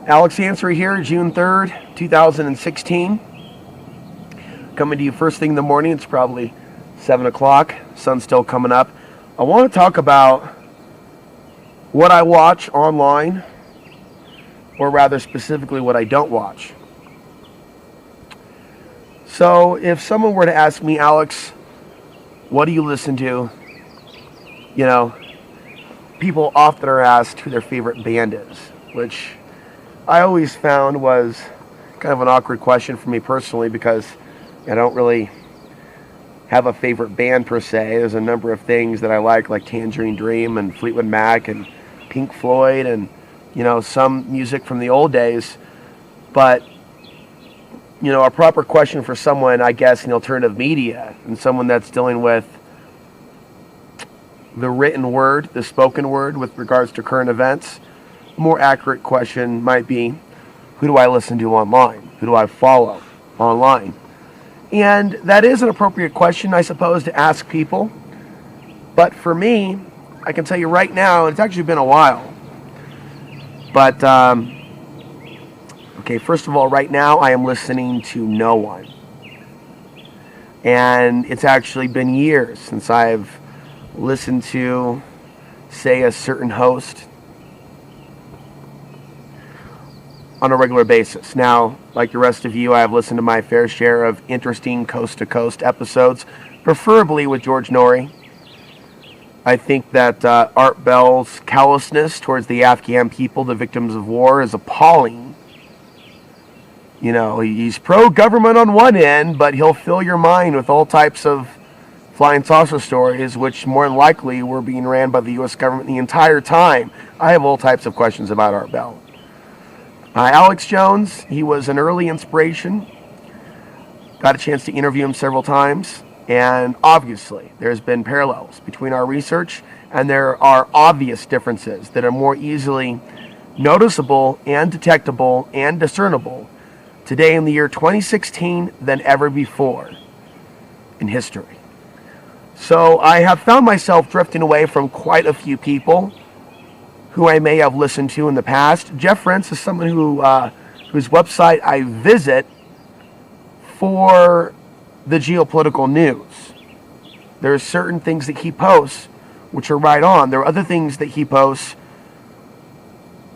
Alex Ansary here, June 3rd, 2016. Coming to you first thing in the morning. It's probably 7 o'clock. Sun's still coming up. I want to talk about what I watch online, or rather specifically what I don't watch. So if someone were to ask me, Alex, what do you listen to? You know, people often are asked who their favorite band is, which I always found was kind of an awkward question for me personally, because I don't really have a favorite band per se. There's a number of things that I like Tangerine Dream and Fleetwood Mac and Pink Floyd and, some music from the old days. But, a proper question for someone, I guess, in alternative media and someone that's dealing with the written word, the spoken word with regards to current events, a more accurate question might be, who do I listen to online? Who do I follow online? And that is an appropriate question, I suppose, to ask people. But for me, I can tell you right now, it's actually been a while. But, okay, first of all, right now I am listening to no one. And it's actually been years since I've listened to, say, a certain host on a regular basis. Now, like the rest of you, I have listened to my fair share of interesting coast-to-coast episodes, preferably with George Norrie. I think that Art Bell's callousness towards the Afghan people, the victims of war, is appalling. He's pro-government on one end, but he'll fill your mind with all types of flying saucer stories, which more than likely were being ran by the U.S. government the entire time. I have all types of questions about Art Bell. Alex Jones, he was an early inspiration. Got a chance to interview him several times. And obviously, there's been parallels between our research, and there are obvious differences that are more easily noticeable and detectable and discernible today in the year 2016 than ever before in history. So I have found myself drifting away from quite a few people who I may have listened to in the past. Jeff Rense is someone whose website I visit for the geopolitical news. There are certain things that he posts which are right on. There are other things that he posts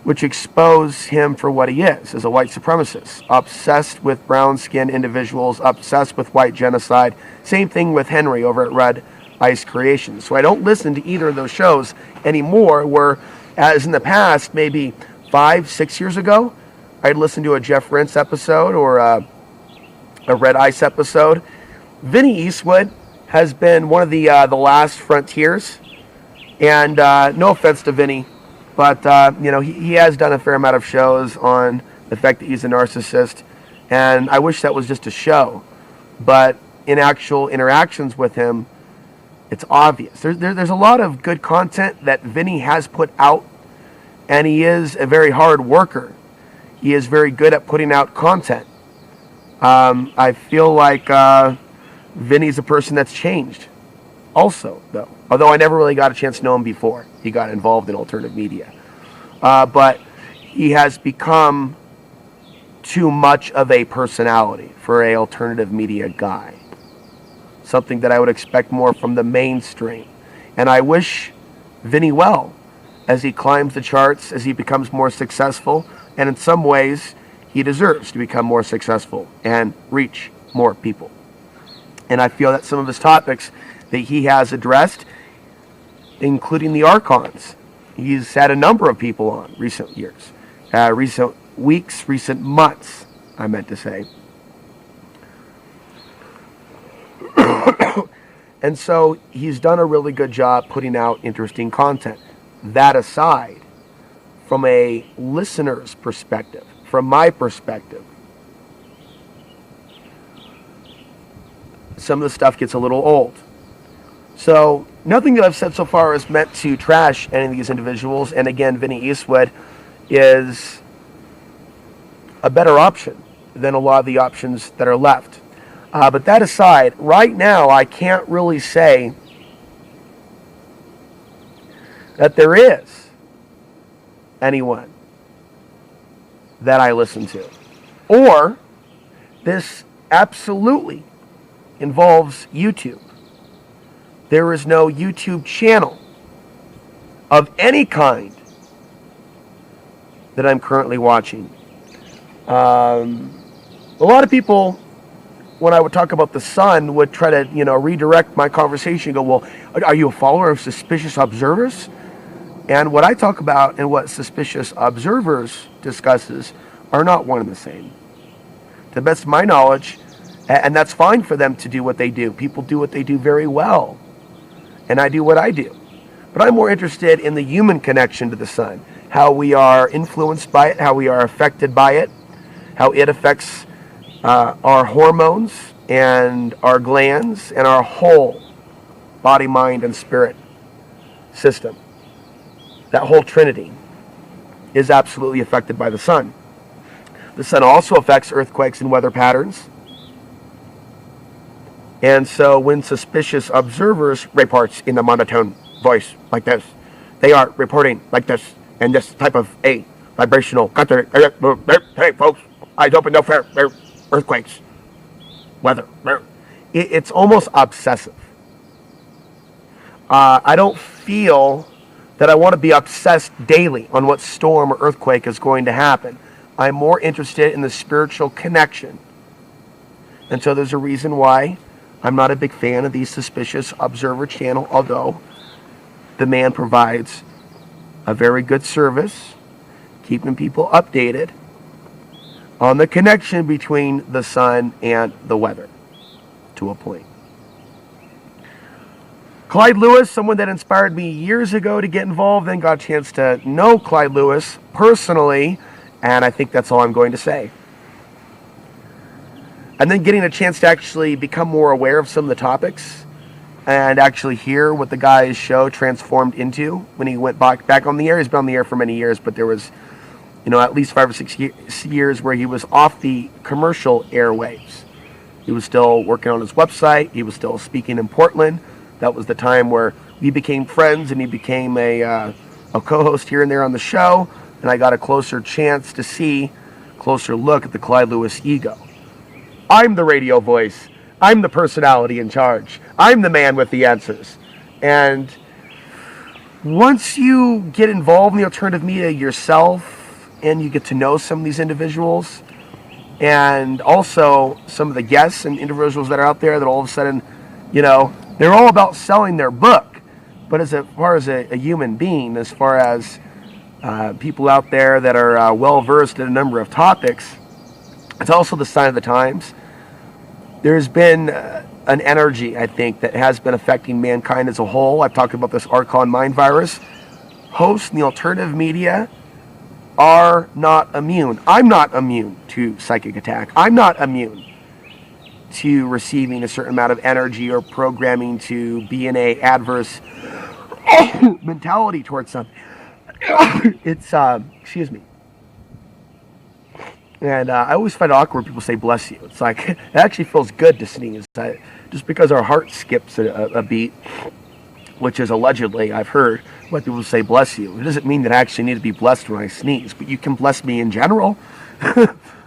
which expose him for what he is, as a white supremacist, obsessed with brown-skinned individuals, obsessed with white genocide. Same thing with Henry over at Red Ice Creations. So I don't listen to either of those shows anymore, where as in the past, maybe 5-6 years ago, I'd listen to a Jeff Rense episode or a Red Ice episode. Vinny Eastwood has been one of the last frontiers, and no offense to Vinny, but he has done a fair amount of shows on the fact that he's a narcissist, and I wish that was just a show. But in actual interactions with him, it's obvious. There's a lot of good content that Vinny has put out, and he is a very hard worker. He is very good at putting out content. I feel like Vinny's a person that's changed also, though. Although I never really got a chance to know him before he got involved in alternative media. But he has become too much of a personality for an alternative media guy. Something that I would expect more from the mainstream. And I wish Vinny well as he climbs the charts, as he becomes more successful, and in some ways he deserves to become more successful and reach more people. And I feel that some of his topics that he has addressed, including the Archons, he's had a number of people on recent years, recent weeks, recent months, I meant to say. And so he's done a really good job putting out interesting content. That aside, from a listener's perspective, from my perspective, some of the stuff gets a little old. So nothing that I've said so far is meant to trash any of these individuals. And again, Vinny Eastwood is a better option than a lot of the options that are left. But that aside, right now I can't really say that there is anyone that I listen to. Or this absolutely involves YouTube. There is no YouTube channel of any kind that I'm currently watching. A lot of people, when I would talk about the sun, would try to, redirect my conversation and go, well, are you a follower of Suspicious Observers? And what I talk about and what Suspicious Observers discusses are not one and the same. To the best of my knowledge, and that's fine for them to do what they do. People do what they do very well. And I do what I do. But I'm more interested in the human connection to the sun, how we are influenced by it, how we are affected by it, how it affects our hormones and our glands and our whole body, mind, and spirit system. That whole trinity is absolutely affected by the sun. The sun also affects earthquakes and weather patterns. And so when Suspicious Observers reports in a monotone voice like this, they are reporting like this, and this type of a vibrational, hey folks, eyes open, no fair, earthquakes, weather. It's almost obsessive. I don't feel that I want to be obsessed daily on what storm or earthquake is going to happen. I'm more interested in the spiritual connection. And so there's a reason why I'm not a big fan of the Suspicious Observer channel, although the man provides a very good service, keeping people updated on the connection between the sun and the weather, to a point. Clyde Lewis, someone that inspired me years ago to get involved, then got a chance to know Clyde Lewis personally, and I think that's all I'm going to say. And then getting a chance to actually become more aware of some of the topics and actually hear what the guy's show transformed into when he went back on the air. He's been on the air for many years, but there was, at least 5 or 6 years where he was off the commercial airwaves. He was still working on his website. He was still speaking in Portland. That was the time where we became friends, and he became a co-host here and there on the show, and I got a closer look at the Clyde Lewis ego. I'm the radio voice. I'm the personality in charge. I'm the man with the answers. And once you get involved in the alternative media yourself and you get to know some of these individuals and also some of the guests and individuals that are out there that all of a sudden, they're all about selling their book. But as far as a human being, as far as people out there that are well-versed in a number of topics, it's also the sign of the times. There's been an energy, I think, that has been affecting mankind as a whole. I've talked about this Archon mind virus. Hosts in the alternative media are not immune. I'm not immune to psychic attack. I'm not immune to receiving a certain amount of energy or programming to be in a adverse mentality towards something. It's, excuse me. And I always find it awkward when people say bless you. It's like, it actually feels good to sneeze. Just because our heart skips a beat, which is allegedly, I've heard, what people say bless you. It doesn't mean that I actually need to be blessed when I sneeze, but you can bless me in general.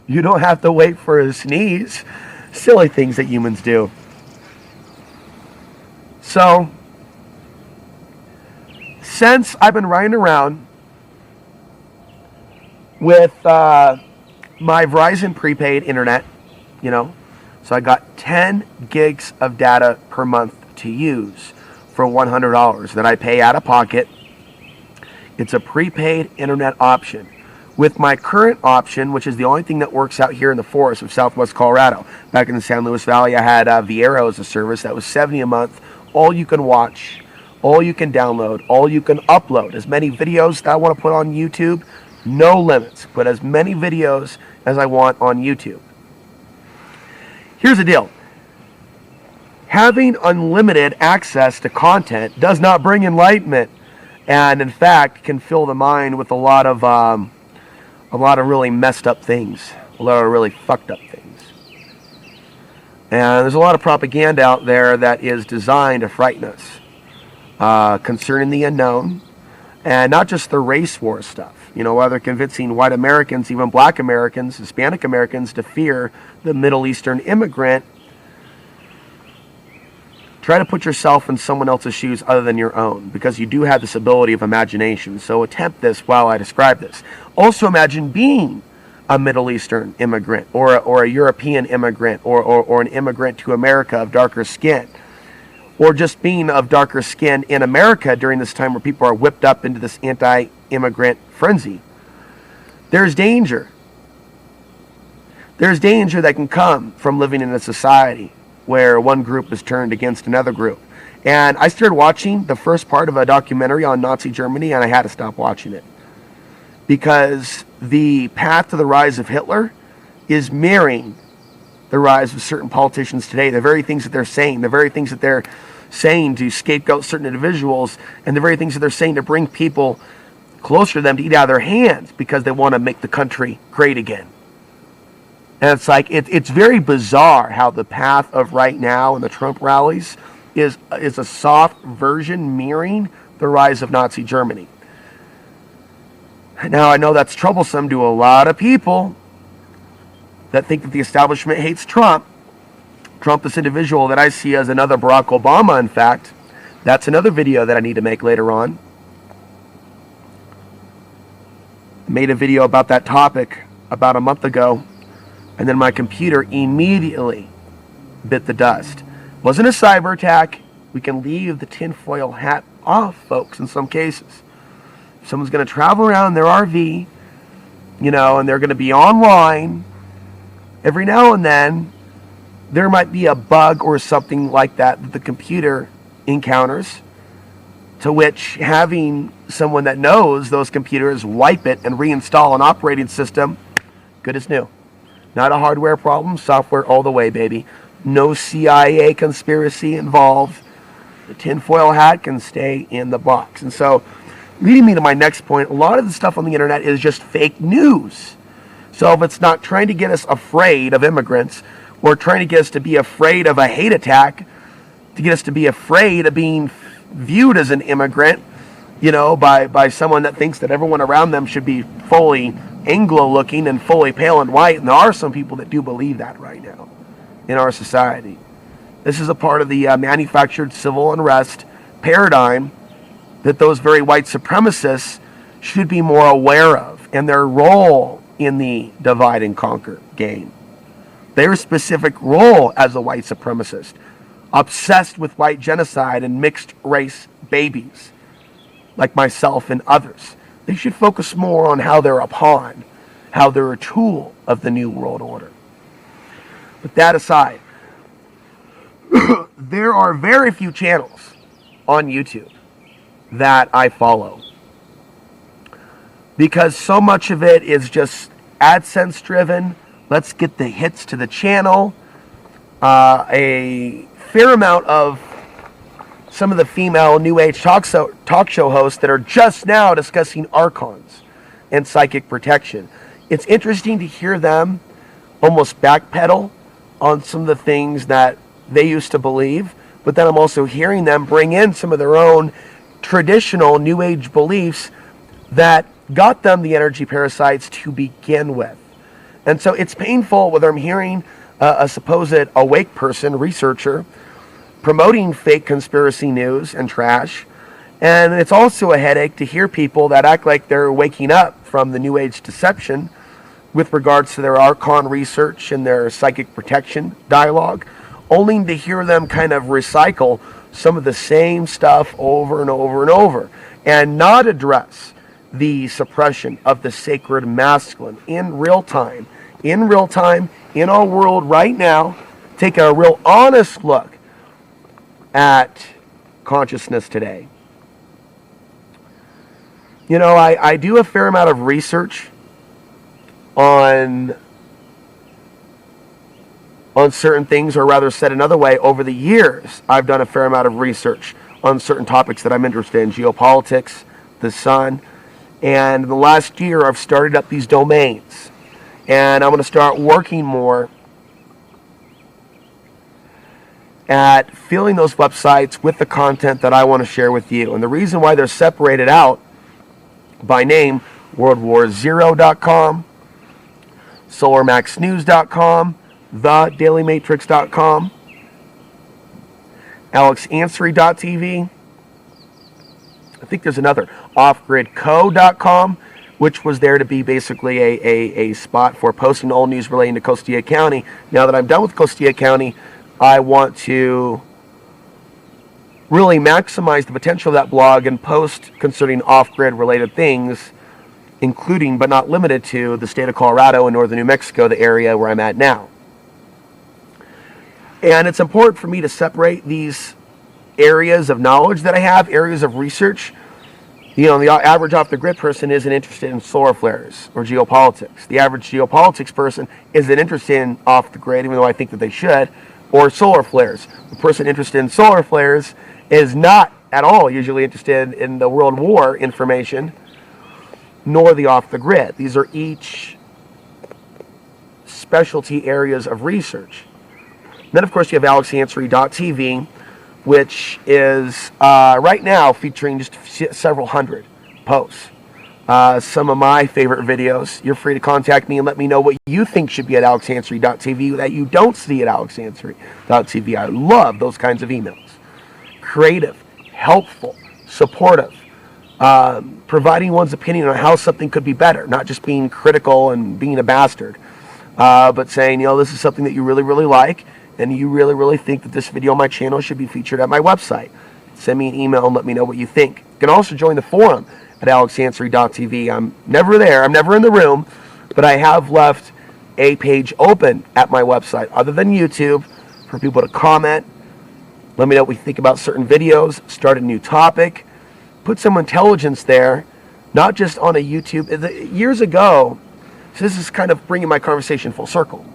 You don't have to wait for a sneeze. Silly things that humans do. So, since I've been riding around with my Verizon prepaid internet, so I got 10 gigs of data per month to use for $100 that I pay out of pocket. It's a prepaid internet option. With my current option, which is the only thing that works out here in the forest of Southwest Colorado, back in the San Luis Valley, I had Viero as a service that was $70 a month. All you can watch, all you can download, all you can upload. As many videos that I want to put on YouTube, no limits. Put as many videos as I want on YouTube. Here's the deal. Having unlimited access to content does not bring enlightenment, and in fact can fill the mind with a lot of really messed up things, a lot of really fucked up things. And there's a lot of propaganda out there that is designed to frighten us concerning the unknown, and not just the race war stuff. while they're convincing white Americans, even black Americans, Hispanic Americans, to fear the Middle Eastern immigrant, try to put yourself in someone else's shoes other than your own, because you do have this ability of imagination. So attempt this while I describe this. Also imagine being a Middle Eastern immigrant, or a European immigrant, or an immigrant to America of darker skin, or just being of darker skin in America during this time where people are whipped up into this anti-immigrant frenzy. There's danger. There's danger that can come from living in a society where one group is turned against another group. And I started watching the first part of a documentary on Nazi Germany, and I had to stop watching it, because the path to the rise of Hitler is mirroring the rise of certain politicians today. The very things that they're saying, the very things that they're saying to scapegoat certain individuals, and the very things that they're saying to bring people closer to them to eat out of their hands because they want to make the country great again. And it's like, it's very bizarre how the path of right now and the Trump rallies is a soft version mirroring the rise of Nazi Germany. Now, I know that's troublesome to a lot of people that think that the establishment hates Trump. Trump, this individual that I see as another Barack Obama, in fact. That's another video that I need to make later on. Made a video about that topic about a month ago, and then my computer immediately bit the dust. Wasn't a cyber attack. We can leave the tinfoil hat off, folks, in some cases. If someone's going to travel around in their RV, and they're going to be online, every now and then, there might be a bug or something like that the computer encounters, to which having someone that knows those computers wipe it and reinstall an operating system, good as new. Not a hardware problem, software all the way, baby. No CIA conspiracy involved. The tinfoil hat can stay in the box. And so, leading me to my next point, a lot of the stuff on the internet is just fake news. So if it's not trying to get us afraid of immigrants, or trying to get us to be afraid of a hate attack, to get us to be afraid of being viewed as an immigrant, by someone that thinks that everyone around them should be fully Anglo-looking and fully pale and white. And there are some people that do believe that right now in our society. This is a part of the manufactured civil unrest paradigm that those very white supremacists should be more aware of, and their role in the divide and conquer game. Their specific role as a white supremacist, obsessed with white genocide and mixed race babies, like myself and others. They should focus more on how they're a pawn, how they're a tool of the New World Order. But that aside, there are very few channels on YouTube that I follow, because so much of it is just AdSense driven. Let's get the hits to the channel. A fair amount of some of the female New Age talk show hosts that are just now discussing archons and psychic protection. It's interesting to hear them almost backpedal on some of the things that they used to believe, but then I'm also hearing them bring in some of their own traditional New Age beliefs that got them the energy parasites to begin with. And so it's painful whether I'm hearing a supposed awake person, researcher, promoting fake conspiracy news and trash. And it's also a headache to hear people that act like they're waking up from the New Age deception with regards to their archon research and their psychic protection dialogue, only to hear them kind of recycle some of the same stuff over and over and over, and not address the suppression of the sacred masculine in real time, in our world right now. Take a real honest look at consciousness today. I do a fair amount of research on certain things, or rather said another way, over the years, I've done a fair amount of research on certain topics that I'm interested in, geopolitics, the sun, and in the last year, I've started up these domains, and I'm going to start working more at filling those websites with the content that I want to share with you. And the reason why they're separated out by name WorldWarZero.com, SolarMaxNews.com, TheDailyMatrix.com, AlexAnsary.tv. I think there's another, OffGridCo.com, which was there to be basically a spot for posting all news relating to Costilla County. Now that I'm done with Costilla County, I want to really maximize the potential of that blog and post concerning off-grid related things, including but not limited to the state of Colorado and northern New Mexico, the area where I'm at now. And it's important for me to separate these areas of knowledge that I have, areas of research. You know, the average off-the-grid person isn't interested in solar flares or geopolitics. The average geopolitics person isn't interested in off-the-grid, even though I think that they should, or solar flares. The person interested in solar flares is not at all usually interested in the World War information, nor the off-the-grid. These are each specialty areas of research. Then, of course, you have AlexAnsary.tv, which is right now featuring just several hundred posts. Some of my favorite videos. You're free to contact me and let me know what you think should be at AlexAnsary.tv that you don't see at AlexAnsary.tv. I love those kinds of emails. Creative, helpful, supportive, providing one's opinion on how something could be better, not just being critical and being a bastard, but saying, you know, this is something that you really, really like, and you really, really think that this video on my channel should be featured at my website. Send me an email and let me know what you think. You can also join the forum at AlexAnsary.tv. I'm never there. I'm never in the room, but I have left a page open at my website, other than YouTube, for people to comment. Let me know what you think about certain videos. Start a new topic. Put some intelligence there, not just on a YouTube. Years ago, so this is kind of bringing my conversation full circle,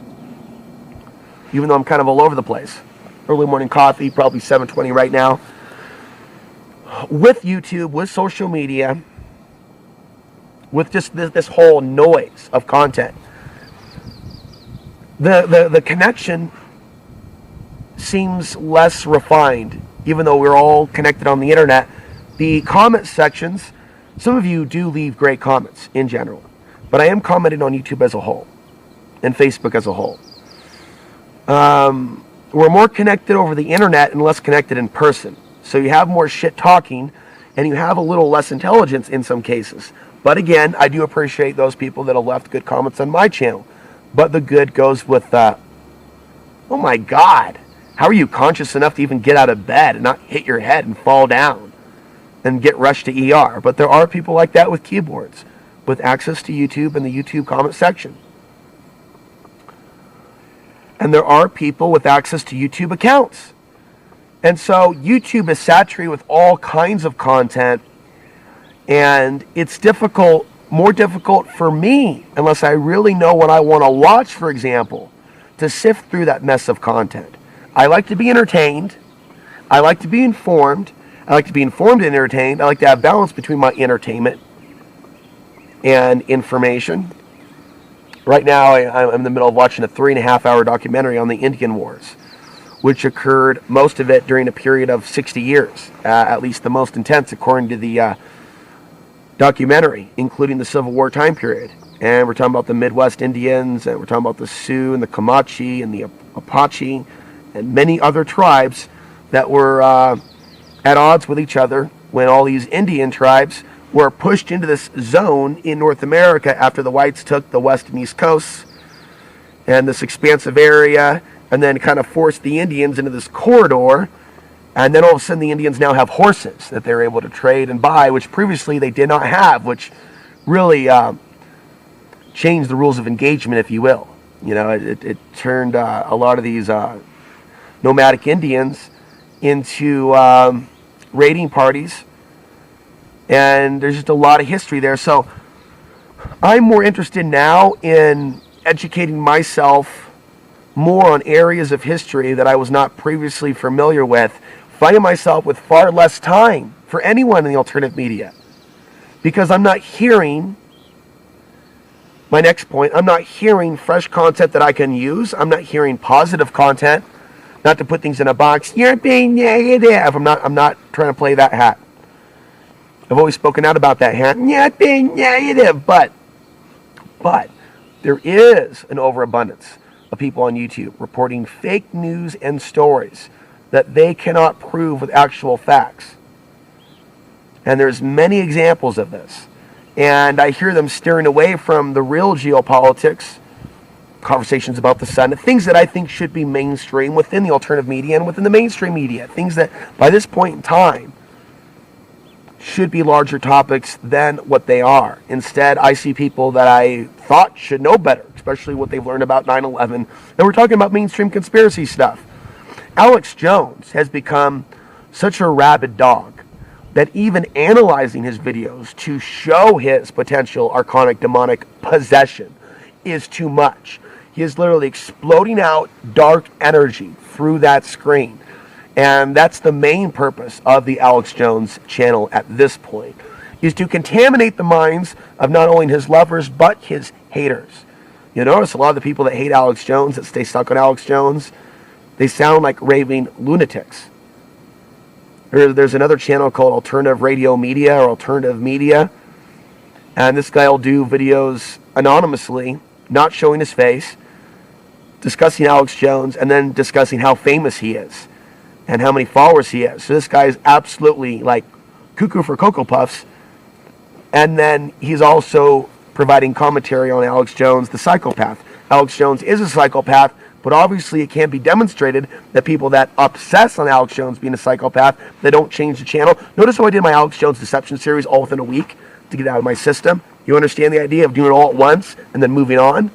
even though I'm kind of all over the place. Early morning coffee, probably 7:20 right now. With YouTube, with social media, with just this whole noise of content, the connection seems less refined, even though we're all connected on the internet. The comment sections, some of you do leave great comments in general, but I am commenting on YouTube as a whole and Facebook as a whole. We're more connected over the internet and less connected in person. So you have more shit talking and you have a little less intelligence in some cases. But again, I do appreciate those people that have left good comments on my channel. But the good goes with, oh my God, how are you conscious enough to even get out of bed and not hit your head and fall down and get rushed to ER? But there are people like that with keyboards, with access to YouTube and the YouTube comment section. And there are people with access to YouTube accounts. And so YouTube is saturated with all kinds of content, and it's difficult, more difficult for me, unless I really know what I want to watch, for example, to sift through that mess of content. I like to be entertained. I like to be informed. I like to be informed and entertained. I like to have balance between my entertainment and information. Right now, I'm in the middle of watching a 3.5-hour documentary on the Indian Wars, which occurred, most of it, during a period of 60 years, at least the most intense, according to the documentary, including the Civil War time period. And we're talking about the Midwest Indians, and we're talking about the Sioux and the Comanche and the Apache, and many other tribes that were at odds with each other when all these Indian tribes were pushed into this zone in North America after the whites took the west and east coasts and this expansive area, and then kind of forced the Indians into this corridor. And then all of a sudden the Indians now have horses that they're able to trade and buy, which previously they did not have, which really changed the rules of engagement, if you will. You know, it turned a lot of these nomadic Indians into raiding parties. And there's just a lot of history there. So I'm more interested now in educating myself more on areas of history that I was not previously familiar with, finding myself with far less time for anyone in the alternative media. Because I'm not hearing, my next point, I'm not hearing fresh content that I can use. I'm not hearing positive content, not to put things in a box. You're being negative. I'm not trying to play that hat. I've always spoken out about that. Not being negative, but there is an overabundance of people on YouTube reporting fake news and stories that they cannot prove with actual facts. And there's many examples of this. And I hear them steering away from the real geopolitics, conversations about the sun, things that I think should be mainstream within the alternative media and within the mainstream media, things that by this point in time should be larger topics than what they are. Instead, I see people that I thought should know better, especially what they've learned about 9/11, and we're talking about mainstream conspiracy stuff. Alex Jones has become such a rabid dog that even analyzing his videos to show his potential archonic demonic possession is too much. He is literally exploding out dark energy through that screen. And that's the main purpose of the Alex Jones channel at this point, is to contaminate the minds of not only his lovers, but his haters. You notice a lot of the people that hate Alex Jones, that stay stuck on Alex Jones, they sound like raving lunatics. There's another channel called Alternative Radio Media or Alternative Media. And this guy will do videos anonymously, not showing his face, discussing Alex Jones, and then discussing how famous he is and how many followers he has. So this guy is absolutely like cuckoo for Cocoa Puffs. And then he's also providing commentary on Alex Jones, the psychopath. Alex Jones is a psychopath, but obviously it can't be demonstrated that people that obsess on Alex Jones being a psychopath, they don't change the channel. Notice how I did my Alex Jones deception series all within a week to get it out of my system. You understand the idea of doing it all at once and then moving on?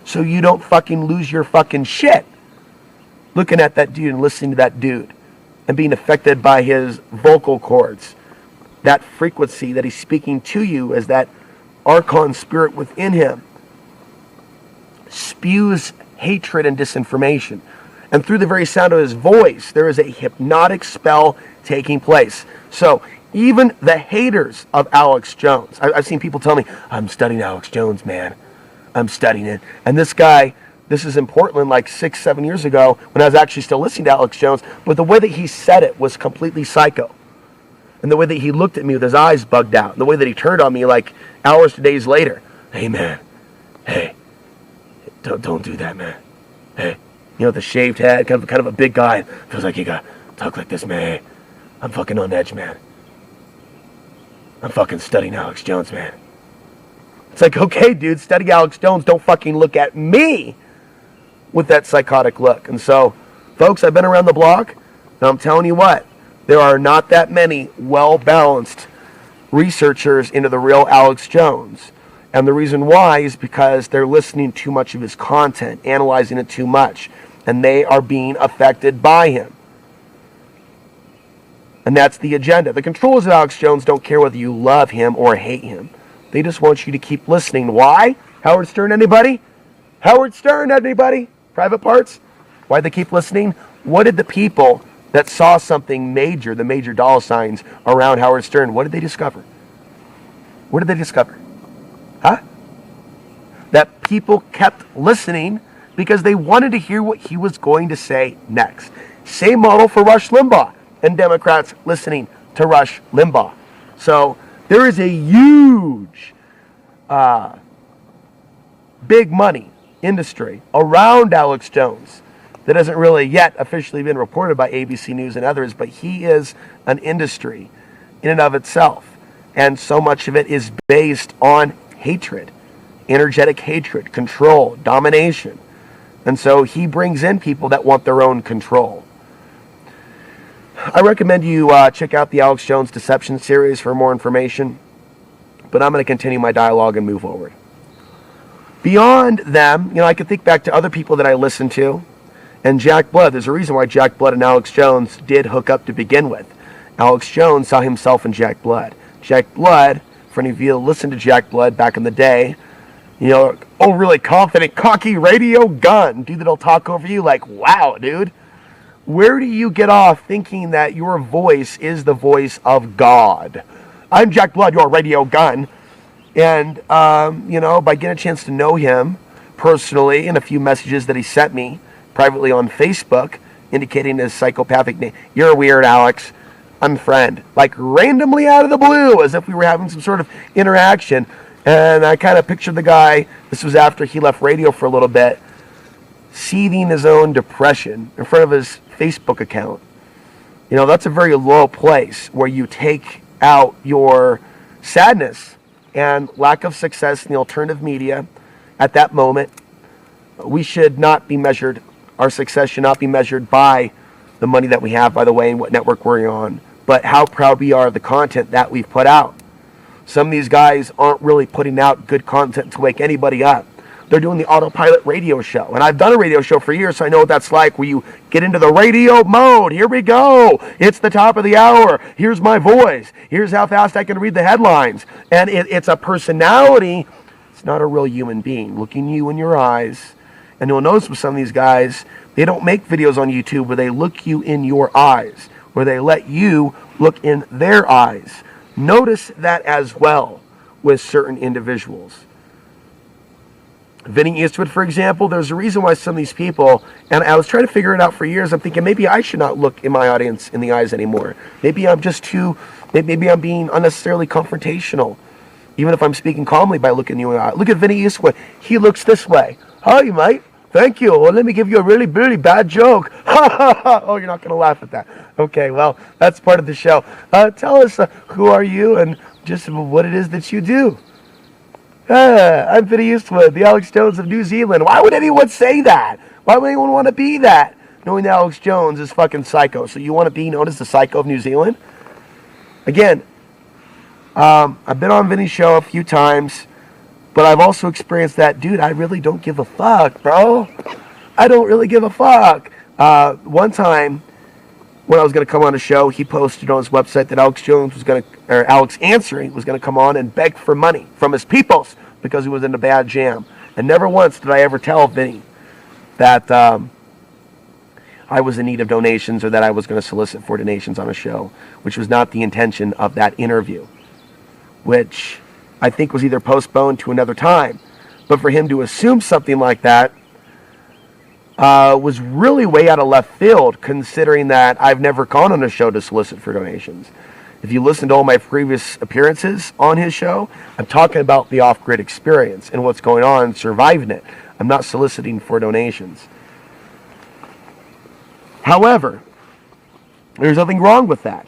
So you don't fucking lose your fucking shit looking at that dude and listening to that dude and being affected by his vocal cords, that frequency that he's speaking to you as that archon spirit within him spews hatred and disinformation. And through the very sound of his voice, there is a hypnotic spell taking place. So even the haters of Alex Jones, I've seen people tell me, I'm studying Alex Jones, man. I'm studying it. And this guy, this is in Portland like 6-7 years ago when I was actually still listening to Alex Jones, but the way that he said it was completely psycho. And the way that he looked at me with his eyes bugged out, and the way that he turned on me like hours to days later. Hey man, hey, don't do that, man. Hey, you know, the shaved head, kind of a big guy. Feels like you got talk like this, man. I'm fucking on edge, man. I'm fucking studying Alex Jones, man. It's like, okay, dude, study Alex Jones. Don't fucking look at me with that psychotic look. And so, folks, I've been around the block, and I'm telling you what, there are not that many well-balanced researchers into the real Alex Jones. And the reason why is because they're listening too much of his content, analyzing it too much, and they are being affected by him. And that's the agenda. The controllers of Alex Jones don't care whether you love him or hate him. They just want you to keep listening. Why? Howard Stern, anybody? Howard Stern, anybody? Private Parts? Why'd they keep listening? What did the people that saw something major, the major dollar signs around Howard Stern, what did they discover? What did they discover? Huh? That people kept listening because they wanted to hear what he was going to say next. Same model for Rush Limbaugh and Democrats listening to Rush Limbaugh. So there is a huge, big money industry around Alex Jones that hasn't really yet officially been reported by ABC News and others, but he is an industry in and of itself. And so much of it is based on hatred, energetic hatred, control, domination. And so he brings in people that want their own control. I recommend you check out the Alex Jones Deception series for more information, but I'm going to continue my dialogue and move forward. Beyond them, you know, I could think back to other people that I listened to, and Jack Blood. There's a reason why Jack Blood and Alex Jones did hook up to begin with. Alex Jones saw himself in Jack Blood. Jack Blood, for any of you that listened to Jack Blood back in the day, you know, really confident, cocky radio gun, dude that'll talk over you like, wow, dude. Where do you get off thinking that your voice is the voice of God? I'm Jack Blood, your radio gun. And, you know, by getting a chance to know him personally and a few messages that he sent me privately on Facebook, indicating his psychopathic name. You're weird, Alex. unfriend, like randomly out of the blue, as if we were having some sort of interaction. And I kind of pictured the guy, this was after he left radio for a little bit, seething his own depression in front of his Facebook account. You know, that's a very low place where you take out your sadness and lack of success in the alternative media at that moment. We should not be measured, our success should not be measured by the money that we have, by the way, and what network we're on, but how proud we are of the content that we've put out. Some of these guys aren't really putting out good content to wake anybody up. They're doing the autopilot radio show. And I've done a radio show for years, so I know what that's like, where you get into the radio mode. Here we go. It's the top of the hour. Here's my voice. Here's how fast I can read the headlines. And it's a personality. It's not a real human being looking you in your eyes. And you'll notice with some of these guys, they don't make videos on YouTube where they look you in your eyes, where they let you look in their eyes. Notice that as well with certain individuals. Vinny Eastwood, for example, there's a reason why some of these people, and I was trying to figure it out for years, I'm thinking maybe I should not look in my audience in the eyes anymore. Maybe I'm just too, maybe I'm being unnecessarily confrontational, even if I'm speaking calmly by looking you in the eye. Look at Vinny Eastwood. He looks this way. Hi, mate. Thank you. Well, let me give you a really, really bad joke. Oh, you're not going to laugh at that. Okay, well, that's part of the show. Tell us, who are you and just what it is that you do. I'm Vinny Eastwood, the Alex Jones of New Zealand. Why would anyone say that? Why would anyone want to be that? Knowing that Alex Jones is fucking psycho. So you want to be known as the psycho of New Zealand? Again, I've been on Vinny's show a few times, but I've also experienced that, dude, I really don't give a fuck, bro. I don't really give a fuck. One time, when I was going to come on a show, he posted on his website that Alex Ansary was going to come on and beg for money from his peoples because he was in a bad jam. And never once did I ever tell Vinny that I was in need of donations or that I was going to solicit for donations on a show, which was not the intention of that interview, which I think was either postponed to another time. But for him to assume something like that was really way out of left field, considering that I've never gone on a show to solicit for donations. If you listen to all my previous appearances on his show, I'm talking about the off-grid experience and what's going on, surviving it. I'm not soliciting for donations. However, there's nothing wrong with that.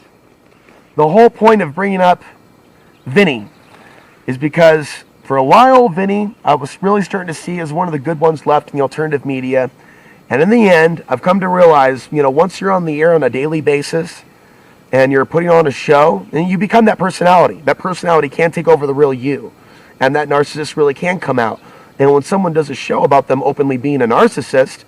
The whole point of bringing up Vinny is because for a while, Vinny, I was really starting to see as one of the good ones left in the alternative media. And in the end, I've come to realize, once you're on the air on a daily basis and you're putting on a show, and you become that personality. That personality can take over the real you. And that narcissist really can come out. And when someone does a show about them openly being a narcissist,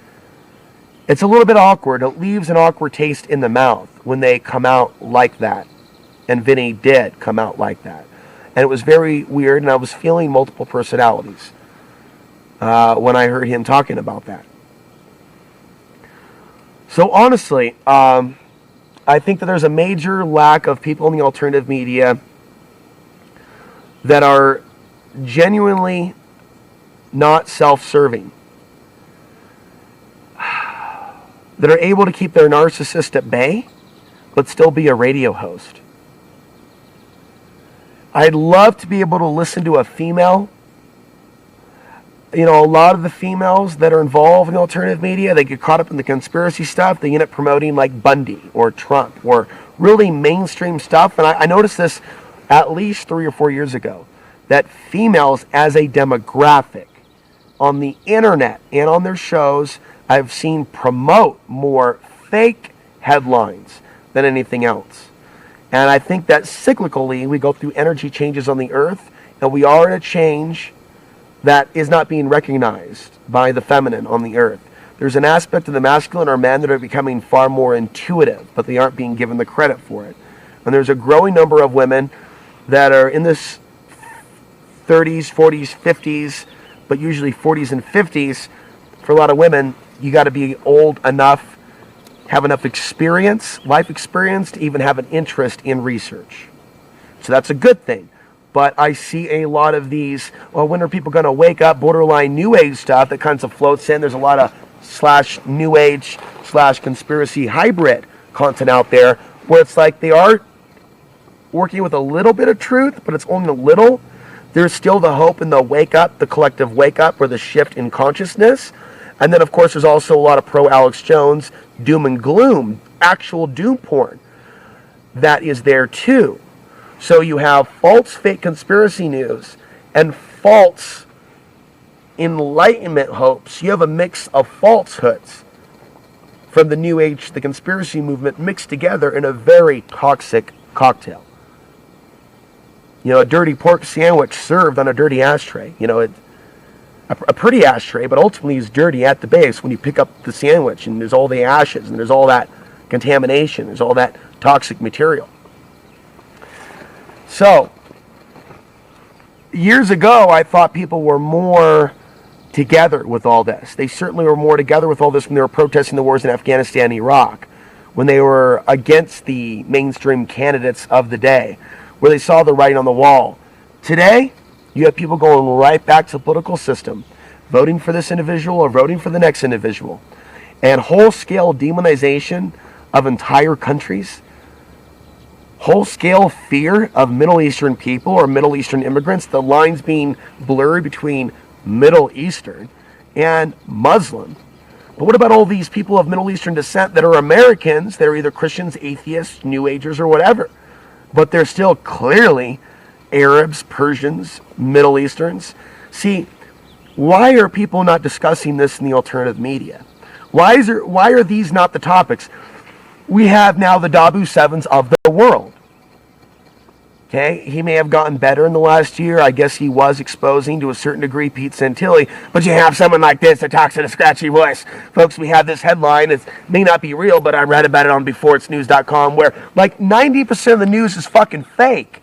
it's a little bit awkward. It leaves an awkward taste in the mouth when they come out like that. And Vinny did come out like that. And it was very weird, and I was feeling multiple personalities when I heard him talking about that. So honestly, I think that there's a major lack of people in the alternative media that are genuinely not self-serving, that are able to keep their narcissist at bay, but still be a radio host. I'd love to be able to listen to a female. A lot of the females that are involved in the alternative media, they get caught up in the conspiracy stuff. They end up promoting like Bundy or Trump or really mainstream stuff. And I noticed this at least 3 or 4 years ago, that females as a demographic on the internet and on their shows, I've seen promote more fake headlines than anything else. And I think that cyclically we go through energy changes on the earth, and we are in a change that is not being recognized by the feminine on the earth. There's an aspect of the masculine or men that are becoming far more intuitive, but they aren't being given the credit for it. And there's a growing number of women that are in this 30s, 40s, 50s, but usually 40s and 50s. For a lot of women, you got to be old enough, have enough experience, life experience, to even have an interest in research. So that's a good thing. But I see a lot of these, when are people going to wake up, borderline New Age stuff that kind of floats in. There's a lot of /New Age /conspiracy hybrid content out there. where it's like they are working with a little bit of truth, but it's only a little. There's still the hope and the wake up, the collective wake up, or the shift in consciousness. And then, of course, there's also a lot of pro-Alex Jones doom and gloom, actual doom porn that is there too. So you have false fake conspiracy news and false enlightenment hopes. You have a mix of falsehoods from the New Age, the conspiracy movement, mixed together in a very toxic cocktail. You know, a dirty pork sandwich served on a dirty ashtray. You know, a pretty ashtray, but ultimately is dirty at the base when you pick up the sandwich, and there's all the ashes, and there's all that contamination, there's all that toxic material. So, years ago, I thought people were more together with all this. They certainly were more together with all this when they were protesting the wars in Afghanistan and Iraq, when they were against the mainstream candidates of the day, where they saw the writing on the wall. Today, you have people going right back to the political system, voting for this individual or voting for the next individual, and whole-scale demonization of entire countries, whole-scale fear of Middle Eastern people or Middle Eastern immigrants, the lines being blurred between Middle Eastern and Muslim. But what about all these people of Middle Eastern descent that are Americans? They're either Christians, atheists, New Agers, or whatever. But they're still clearly Arabs, Persians, Middle Easterns. See, why are people not discussing this in the alternative media? Why are these not the topics? We have now the Dabu Sevens of the world. Okay, he may have gotten better in the last year. I guess he was exposing to a certain degree Pete Santilli. But you have someone like this that talks in a scratchy voice. Folks, we have this headline. It may not be real, but I read about it on beforeitsnews.com where like 90% of the news is fucking fake.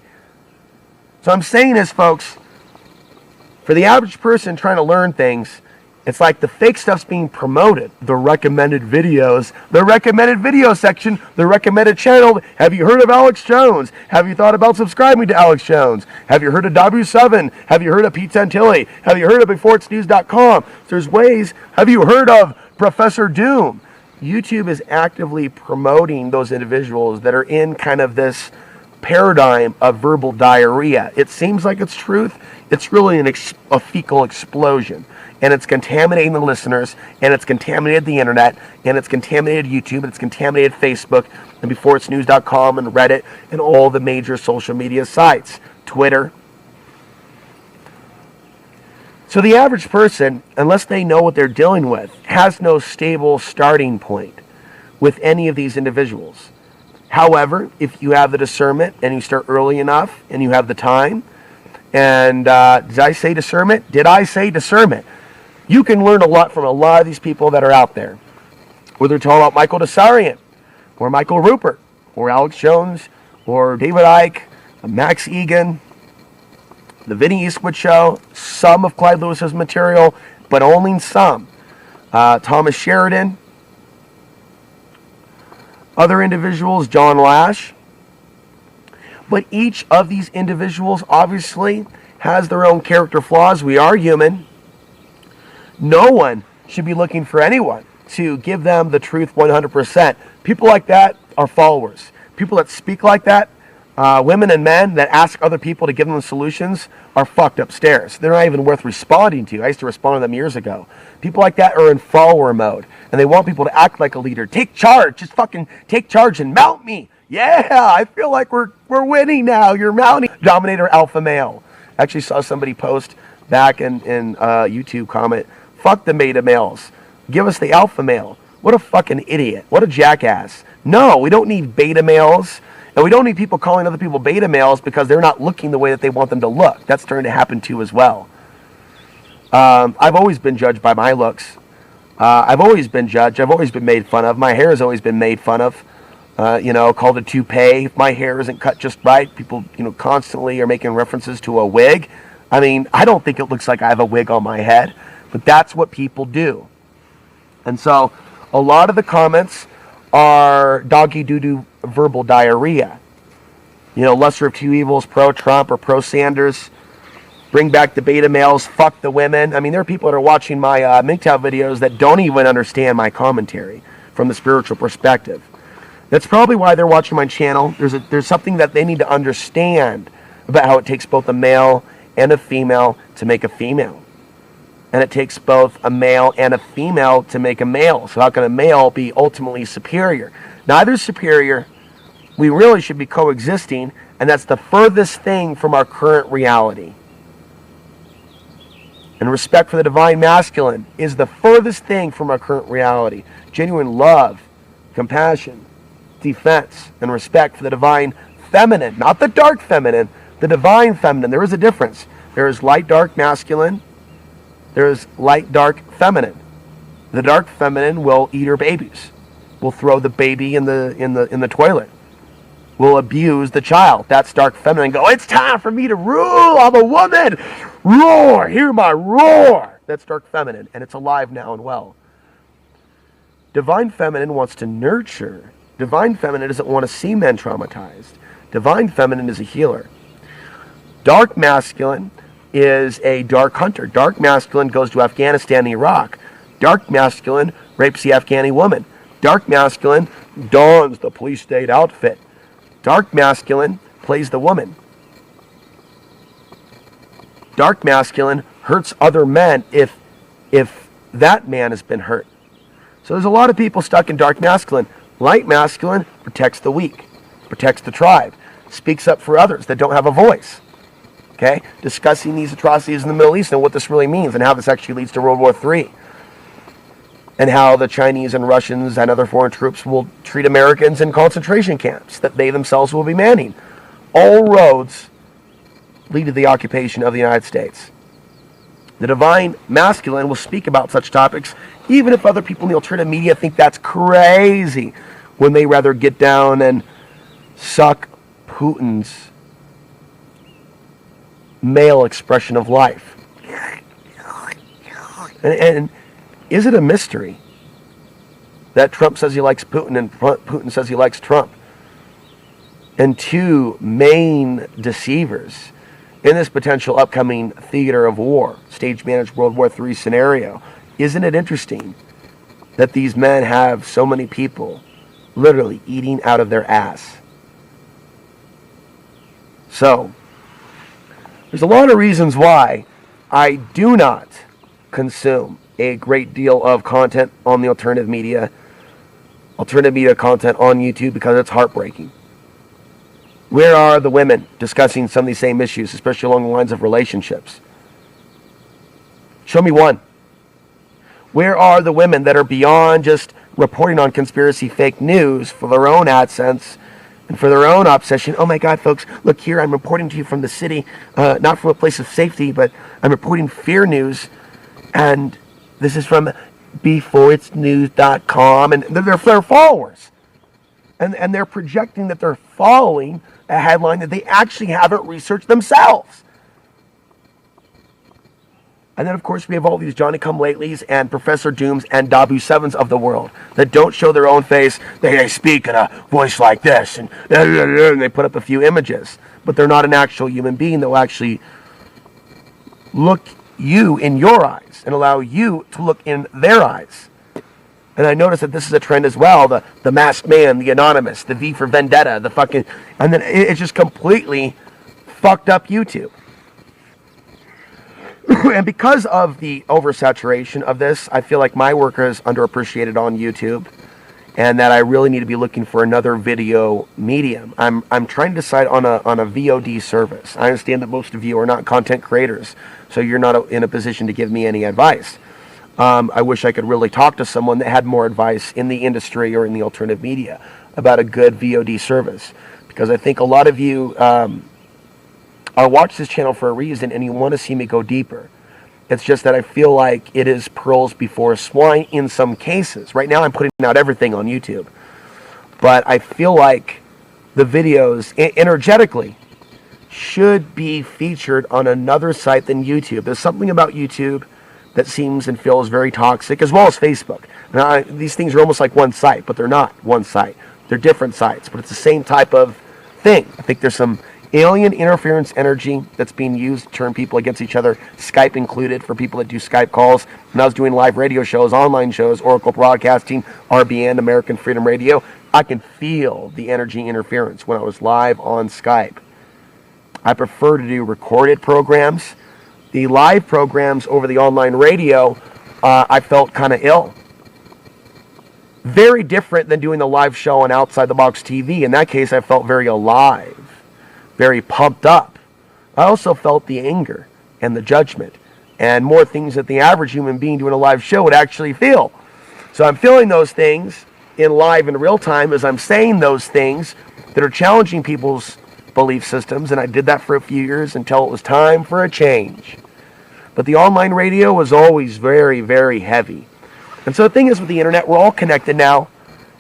So I'm saying this, folks, for the average person trying to learn things, it's like the fake stuff's being promoted. The recommended videos, the recommended video section, the recommended channel. Have you heard of Alex Jones? Have you thought about subscribing to Alex Jones? Have you heard of W7? Have you heard of Pete Santilli? Have you heard of beforeitsnews.com? There's ways. Have you heard of Professor Doom? YouTube is actively promoting those individuals that are in kind of this paradigm of verbal diarrhea. It seems like it's truth. It's really a fecal explosion. And it's contaminating the listeners, and it's contaminated the internet, and it's contaminated YouTube, and it's contaminated Facebook, and beforeitsnews.com, and Reddit, and all the major social media sites, Twitter. So the average person, unless they know what they're dealing with, has no stable starting point with any of these individuals. However, if you have the discernment, and you start early enough, and you have the time, and did I say discernment? Did I say discernment? You can learn a lot from a lot of these people that are out there. Whether you're talking about Michael Discerning, or Michael Rupert, or Alex Jones, or David Icke, Max Egan, the Vinny Eastwood Show, some of Clyde Lewis's material, but only some. Thomas Sheridan, other individuals, John Lash. But each of these individuals obviously has their own character flaws. We are human. No one should be looking for anyone to give them the truth 100%. People like that are followers. People that speak like that, women and men that ask other people to give them solutions, are fucked upstairs. They're not even worth responding to. I used to respond to them years ago. People like that are in follower mode, and they want people to act like a leader. Take charge. Just fucking take charge and mount me. Yeah, I feel like we're winning now. You're mounting. Dominator alpha male. Actually saw somebody post back in YouTube comment, fuck the beta males. Give us the alpha male. What a fucking idiot. What a jackass. No, we don't need beta males. And we don't need people calling other people beta males because they're not looking the way that they want them to look. That's starting to happen too as well. I've always been judged by my looks. I've always been judged. I've always been made fun of. My hair has always been made fun of. Called a toupee. If my hair isn't cut just right, people, constantly are making references to a wig. I mean, I don't think it looks like I have a wig on my head, but that's what people do. And so a lot of the comments are doggy doo-doo verbal diarrhea. Lesser of two evils, pro-Trump or pro-Sanders. Bring back the beta males, fuck the women. I mean, there are people that are watching my MGTOW videos that don't even understand my commentary from the spiritual perspective. That's probably why they're watching my channel. There's something that they need to understand about how it takes both a male and a female to make a female. And it takes both a male and a female to make a male. So how can a male be ultimately superior? Neither superior. We really should be coexisting, and that's the furthest thing from our current reality. And respect for the divine masculine is the furthest thing from our current reality. Genuine love, compassion, defense, and respect for the divine feminine, not the dark feminine, the divine feminine. There is a difference. There is light, dark, masculine. There is light, dark, feminine. The dark feminine will eat her babies, will throw the baby in the toilet, will abuse the child. That's dark feminine. Go, it's time for me to rule. I'm a woman. Roar. Hear my roar. That's dark feminine, and it's alive now and well. Divine feminine wants to nurture. Divine feminine doesn't want to see men traumatized. Divine feminine is a healer. Dark masculine is a dark hunter. Dark masculine goes to Afghanistan and Iraq. Dark masculine rapes the Afghani woman. Dark masculine dons the police state outfit. Dark masculine plays the woman. Dark masculine hurts other men if that man has been hurt. So there's a lot of people stuck in dark masculine. Light masculine protects the weak, protects the tribe, speaks up for others that don't have a voice. Okay? Discussing these atrocities in the Middle East and what this really means and how this actually leads to World War III. And how the Chinese and Russians and other foreign troops will treat Americans in concentration camps that they themselves will be manning. All roads lead to the occupation of the United States. The divine masculine will speak about such topics, even if other people in the alternative media think that's crazy, when they rather get down and suck Putin's male expression of life. And is it a mystery that Trump says he likes Putin and Putin says he likes Trump? And two main deceivers in this potential upcoming theater of war, stage-managed World War III scenario. Isn't it interesting that these men have so many people literally eating out of their ass? So, there's a lot of reasons why I do not consume a great deal of content on the alternative media content on YouTube, because it's heartbreaking. Where are the women discussing some of these same issues, especially along the lines of relationships? Show me one. Where are the women that are beyond just reporting on conspiracy fake news for their own AdSense and for their own obsession? Oh my God, folks, look here, I'm reporting to you from the city, not from a place of safety, but I'm reporting fear news, and this is from beforeitsnews.com, and they're followers. And they're projecting that they're following a headline that they actually haven't researched themselves. And then, of course, we have all these Johnny-come-latelys and Professor Dooms and Dabu Sevens of the world that don't show their own face. They speak in a voice like this, and they put up a few images. But they're not an actual human being that will actually look you in your eyes and allow you to look in their eyes. And I notice that this is a trend as well. The masked man, the anonymous, the V for Vendetta, the fucking... And then it's just completely fucked up YouTube. And because of the oversaturation of this, I feel like my work is underappreciated on YouTube, and that I really need to be looking for another video medium. I'm trying to decide on a VOD service. I understand that most of you are not content creators, so you're not in a position to give me any advice. I wish I could really talk to someone that had more advice in the industry or in the alternative media about a good VOD service, because I think a lot of you are watch this channel for a reason, and you want to see me go deeper. It's just that I feel like it is pearls before swine in some cases. Right now I'm putting out everything on YouTube, but I feel like the videos energetically should be featured on another site than YouTube. There's something about YouTube that seems and feels very toxic, as well as Facebook. Now, these things are almost like one site, but they're not one site. They're different sites, but it's the same type of thing. I think there's some alien interference energy that's being used to turn people against each other, Skype included, for people that do Skype calls. When I was doing live radio shows, online shows, Oracle Broadcasting, RBN, American Freedom Radio, I can feel the energy interference when I was live on Skype. I prefer to do recorded programs. The live programs over the online radio, I felt kind of ill. Very different than doing the live show on Outside the Box TV. In that case, I felt very alive, very pumped up. I also felt the anger and the judgment and more things that the average human being doing a live show would actually feel. So I'm feeling those things in live in real time as I'm saying those things that are challenging people's belief systems, and I did that for a few years until it was time for a change. But the online radio was always very, very heavy. And so the thing is, with the internet, we're all connected now,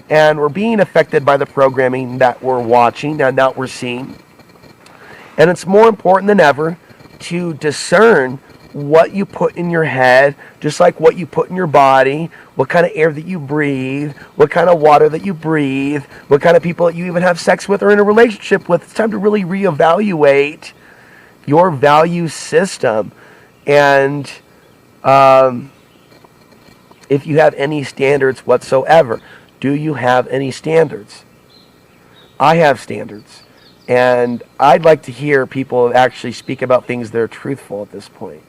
and we're being affected by the programming that we're watching and that we're seeing. And it's more important than ever to discern what you put in your head, just like what you put in your body, what kind of air that you breathe, what kind of water that you breathe, what kind of people that you even have sex with or in a relationship with. It's time to really reevaluate your value system. And if you have any standards whatsoever, do you have any standards? I have standards. And I'd like to hear people actually speak about things that are truthful at this point.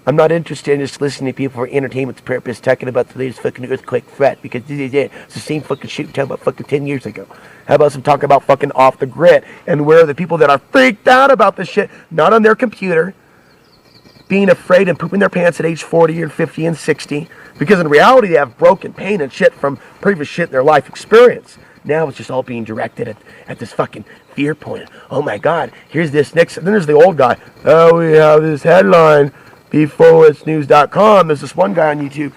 I'm not interested in just listening to people for entertainment purpose talking about the latest fucking earthquake threat, because it's the same fucking shit we talked about fucking 10 years ago. How about some talk about fucking off the grid, and where are the people that are freaked out about this shit, not on their computer, being afraid and pooping their pants at age 40 or 50 and 60, because in reality they have broken pain and shit from previous shit in their life experience. Now it's just all being directed at this fucking fear point. Oh my God, here's this next, and then there's the old guy. Oh, we have this headline before it's news.com. There's this one guy on YouTube.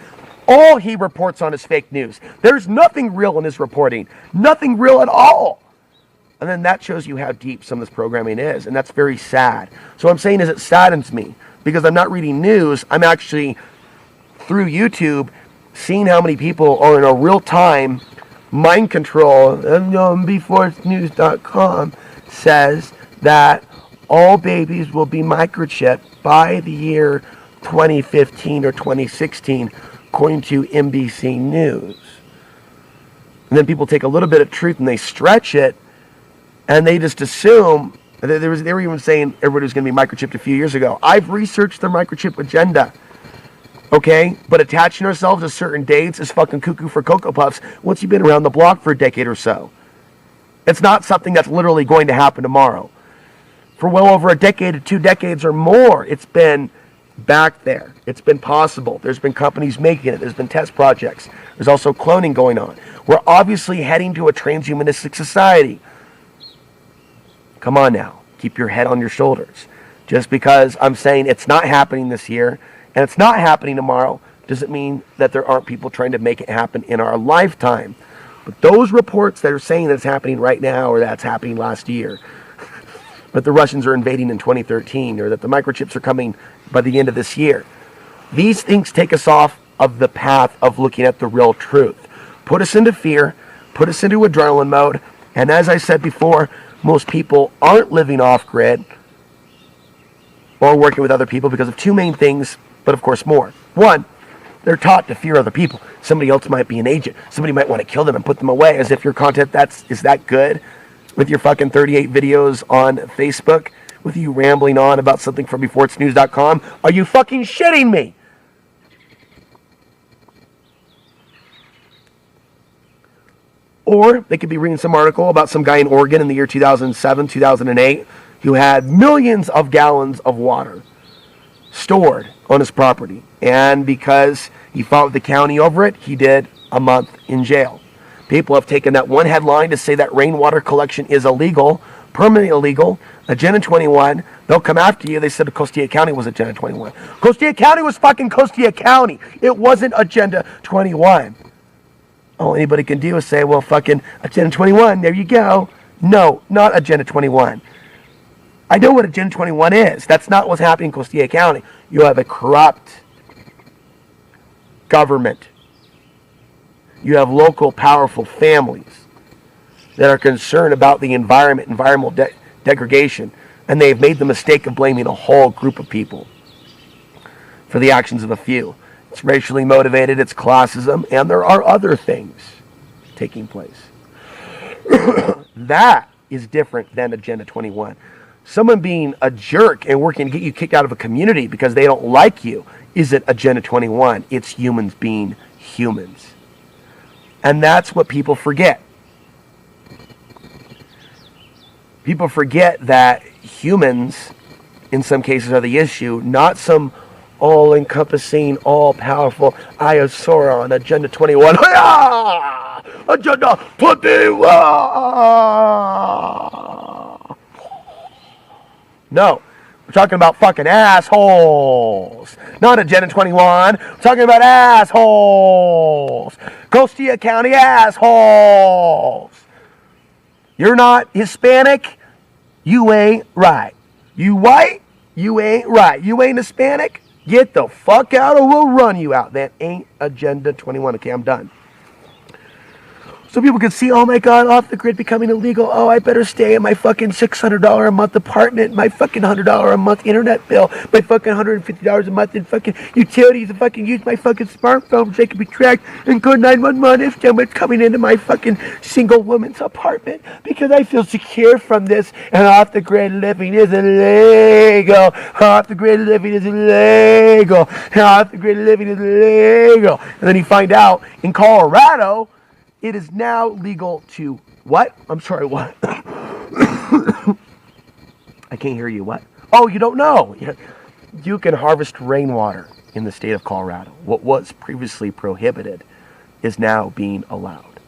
All he reports on is fake news. There's nothing real in his reporting. Nothing real at all. And then that shows you how deep some of this programming is. And that's very sad. So what I'm saying is it saddens me, because I'm not reading news. I'm actually, through YouTube, seeing how many people are in a real-time mind control. Before it's news.com says that all babies will be microchipped by the year 2015 or 2016, according to NBC News. And then people take a little bit of truth and they stretch it, and they just assume. They were even saying everybody was going to be microchipped a few years ago. I've researched the microchip agenda. Okay? But attaching ourselves to certain dates is fucking cuckoo for Cocoa Puffs once you've been around the block for a decade or so. It's not something that's literally going to happen tomorrow. For well over a decade to 2 decades or more, it's been back there. It's been possible. There's been companies making it. There's been test projects. There's also cloning going on. We're obviously heading to a transhumanistic society. Come on now. Keep your head on your shoulders. Just because I'm saying it's not happening this year and it's not happening tomorrow doesn't mean that there aren't people trying to make it happen in our lifetime. But those reports that are saying that it's happening right now or that's happening last year, that the Russians are invading in 2013, or that the microchips are coming by the end of this year. These things take us off of the path of looking at the real truth. Put us into fear, put us into adrenaline mode, and as I said before, most people aren't living off-grid or working with other people because of 2 main things, but of course more. 1, they're taught to fear other people. Somebody else might be an agent. Somebody might want to kill them and put them away, as if your content is that good. With your fucking 38 videos on Facebook, with you rambling on about something from beforeitsnews.com. Are you fucking shitting me? Or they could be reading some article about some guy in Oregon in the year 2007, 2008, who had millions of gallons of water stored on his property. And because he fought with the county over it, he did a month in jail. People have taken that one headline to say that rainwater collection is illegal, permanently illegal, Agenda 21. They'll come after you. They said Costilla County was Agenda 21. Costilla County was fucking Costilla County. It wasn't Agenda 21. All anybody can do is say, well, fucking Agenda 21, there you go. No, not Agenda 21. I know what Agenda 21 is. That's not what's happening in Costilla County. You have a corrupt government. You have local, powerful families that are concerned about the environmental degradation, and they've made the mistake of blaming a whole group of people for the actions of a few. It's racially motivated, it's classism, and there are other things taking place. That is different than Agenda 21. Someone being a jerk and working to get you kicked out of a community because they don't like you isn't Agenda 21. It's humans being humans. And that's what people forget. People forget that humans, in some cases, are the issue, not some all-encompassing, all-powerful Iosaur Agenda 21. Agenda 21! No. We're talking about fucking assholes. Not Agenda 21. We're talking about assholes. Coastia County assholes. You're not Hispanic? You ain't right. You white? You ain't right. You ain't Hispanic? Get the fuck out or we'll run you out. That ain't Agenda 21. Okay, I'm done. So people can see, oh my God, off the grid becoming illegal. Oh, I better stay in my fucking $600 a month apartment, my fucking $100 a month internet bill, my fucking $150 a month in fucking utilities, and fucking use my fucking smartphone so they can be tracked and call 911 if someone's coming into my fucking single woman's apartment because I feel secure from this. And off the grid living is illegal. Off the grid living is illegal. Off the grid living is illegal. And then you find out in Colorado, it is now legal to what? I'm sorry, what? I can't hear you. What? Oh, you don't know. You can harvest rainwater in the state of Colorado. What was previously prohibited is now being allowed.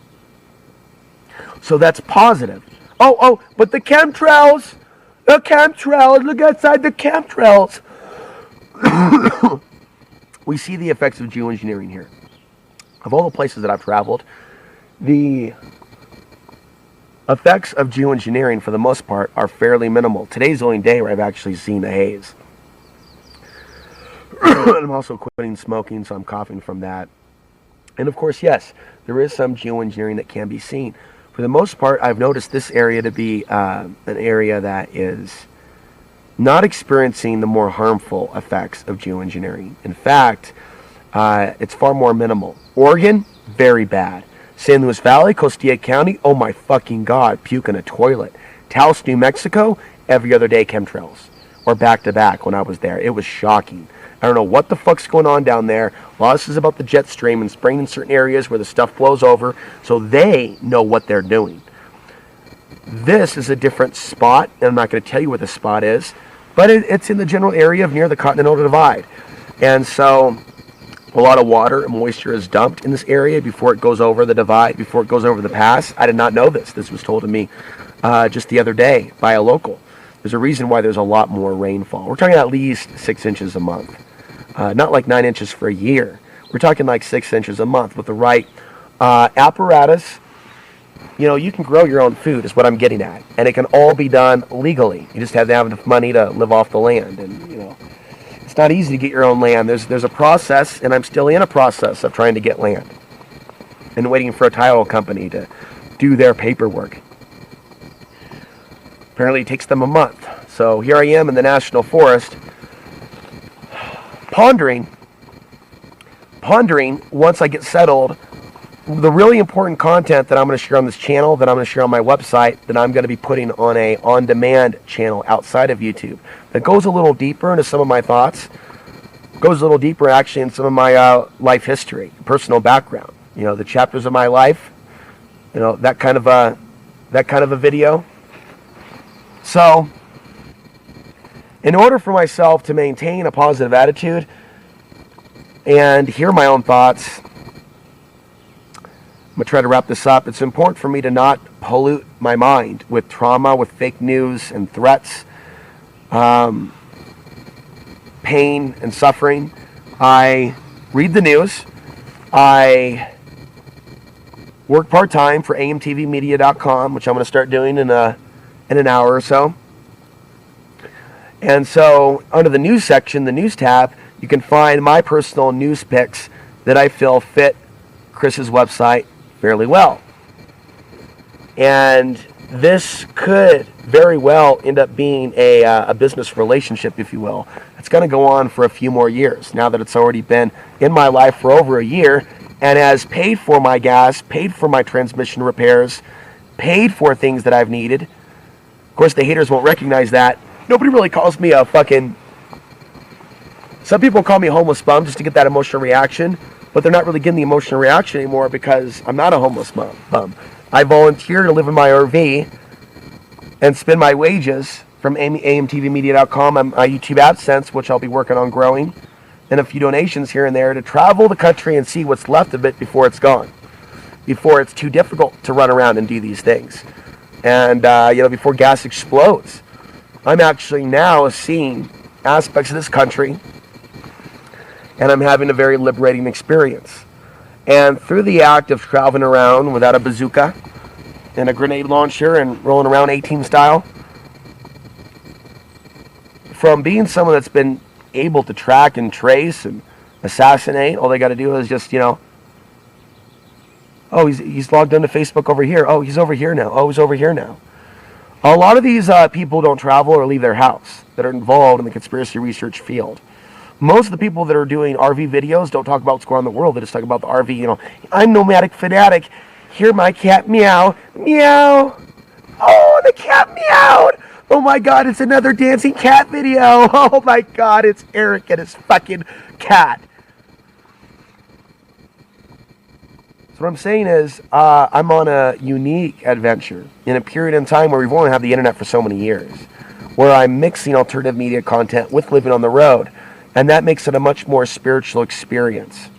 So that's positive. Oh, but the chemtrails. Look outside the chemtrails. We see the effects of geoengineering here. Of all the places that I've traveled, the effects of geoengineering, for the most part, are fairly minimal. Today's the only day where I've actually seen a haze. I'm also quitting smoking, so I'm coughing from that. And of course, yes, there is some geoengineering that can be seen. For the most part, I've noticed this area to be an area that is not experiencing the more harmful effects of geoengineering. In fact, it's far more minimal. Oregon, very bad. San Luis Valley, Coastia County, oh my fucking God, puke in a toilet. Taos, New Mexico, every other day chemtrails. Or back to back when I was there. It was shocking. I don't know what the fuck's going on down there. A lot of this is about the jet stream and spraying in certain areas where the stuff blows over, so they know what they're doing. This is a different spot, and I'm not going to tell you what the spot is, but it's in the general area of near the Continental Divide. And so a lot of water and moisture is dumped in this area before it goes over the divide, before it goes over the pass. I did not know this. This was told to me just the other day by a local. There's a reason why there's a lot more rainfall. We're talking at least 6 inches a month. Not like 9 inches for a year. We're talking like 6 inches a month with the right apparatus. You know, you can grow your own food is what I'm getting at. And it can all be done legally. You just have to have enough money to live off the land. And, you know, it's not easy to get your own land. There's a process, and I'm still in a process of trying to get land. And waiting for a title company to do their paperwork. Apparently it takes them a month. So here I am in the National Forest, pondering once I get settled, the really important content that I'm going to share on this channel, that I'm going to share on my website, that I'm going to be putting on a on-demand channel outside of YouTube that goes a little deeper into some of my thoughts, goes a little deeper actually in some of my life history, personal background, you know, the chapters of my life, you know, that kind of a video. So, in order for myself to maintain a positive attitude and hear my own thoughts, I'm going to try to wrap this up. It's important for me to not pollute my mind with trauma, with fake news and threats, pain and suffering. I read the news. I work part-time for amtvmedia.com, which I'm going to start doing in an hour or so. And so under the news section, the news tab, you can find my personal news picks that I feel fit Chris's website fairly well. And this could very well end up being a business relationship, if you will. It's going to go on for a few more years now that it's already been in my life for over a year and has paid for my gas, paid for my transmission repairs, paid for things that I've needed. Of course, the haters won't recognize that. Nobody really calls me a fucking... Some people call me a homeless bum just to get that emotional reaction, but they're not really getting the emotional reaction anymore because I'm not a homeless bum. I volunteer to live in my RV and spend my wages from amtvmedia.com and my YouTube AdSense, which I'll be working on growing, and a few donations here and there to travel the country and see what's left of it before it's gone, before it's too difficult to run around and do these things, and before gas explodes. I'm actually now seeing aspects of this country, and I'm having a very liberating experience. And through the act of traveling around without a bazooka and a grenade launcher and rolling around 18 style, from being someone that's been able to track and trace and assassinate, all they got to do is just, oh, he's logged onto Facebook over here. Oh, he's over here now. Oh, he's over here now. A lot of these people don't travel or leave their house that are involved in the conspiracy research field. Most of the people that are doing RV videos don't talk about what's going on in the world. They just talk about the RV, I'm nomadic fanatic. Hear my cat meow. Meow. Oh, the cat meowed. Oh my God, it's another dancing cat video. Oh my God, it's Eric and his fucking cat. So what I'm saying is, I'm on a unique adventure in a period in time where we've only had the internet for so many years, where I'm mixing alternative media content with living on the road. And that makes it a much more spiritual experience.